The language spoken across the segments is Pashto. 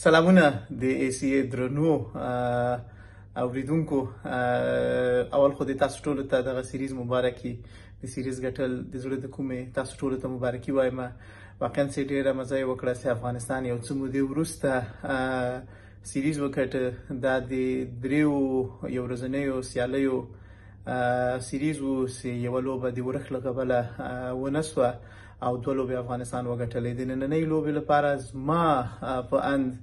سلامونه د ایسی درنو اوریدونکو. اول خو د تاسو ټولو ته دغه سیریز مبارکي د سیریز ګټل د زړه د کومې تاسو ټولو ته مبارکي وایم. واقعا چې ډیره مزه یې وکړه چې افغانستان یو څه مودې وروسته سیریز وکړ. دا د دریو یو ورځنیو سیالیو سیریز و چې یوه لوبه د ورخ له کبله ونه سوه او دوه لوبې افغانستان وګټلې. د نننۍ لوبې لپاره زما په اند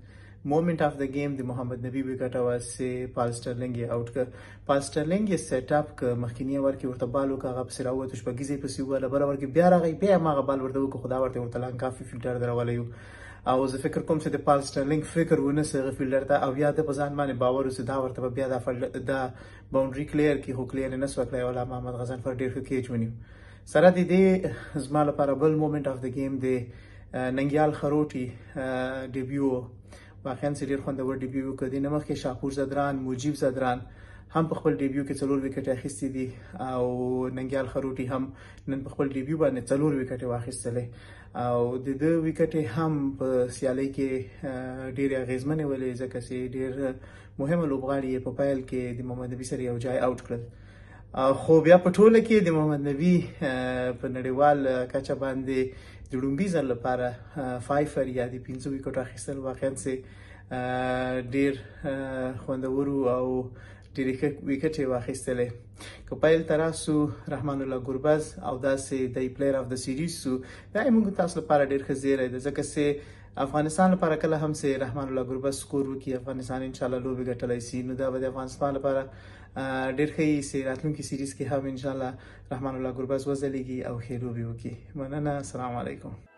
مومنټ اف د گیم د محمد نبی وکټه وه چې پال سټرلینګ یې اوټ کړ. پال سټرلینګ یې سیټ اپ کړ، مخکینی اوور کې ورته بال وکړ، هغه پسې راووت، شپږیزې پسې ووهله، بل اوور کې بیا راغی، بیا هماغه بال ورته وکړ، خو دا ورته لانکافي فیلډر درولی و او زه فکر کوم چې د پال سټرلینګ فکر ونیسي هغه فیلډر ته او یا د په ځان باندې باور و چې دا ورته به بیا دا باونډري کلیر کړي، خو کلیر یې نه سوه کړی. ولا محمد غضنفر ډېر ښه کیچ ونیو. سره د دې زما لپاره بل مومنټ اف د گیم د ننګیال خروټي ډیبیو واقعا چې ډېر خوندور ډیبیو وکړ. د نه مخکې شاپور زدران، مجیب زدران هم په خپل ډیبیو کې 4 وکټې اخیستې دي او ننګیال خروټي هم نن په خپل ډیبیو باندې 4 وکټې واخیستلې او د ده وکټې هم په سیالۍ کې ډېرې اغېزمنې ولې، ځکه چې ډېر مهمه لوبغاړي یې په پیل کې د محمد نبي سره یو ځای اوټ کړل. خو بیا په ټوله کې د محمد نبي په نړیوال کچه باندې د لومړي ځل لپاره 5 یا د 5 وکټو اخیستل واقعا چې ډېر خوندور او ډېرې ښه وکټې یې واخیستلې. که پیل ته راسو، رحمان الله ګربز او داسې دی پلیر اف د سیریز سو، دا یې موږ تاسو لپاره ډېر ښه زیری ده، ځکه چې افغانستان لپاره کله هم چې رحمان الله ګربز سکور وکړي، افغانستان انشاءالله لوبې ګټلی سي، نو دا به د افغانستان لپاره ډېر ښه وي چې راتلونکي سیریز کې هم انشاءالله رحمان الله ګربز وځلیږي او ښې لوبې وکړي. مننه، السلام علیکم.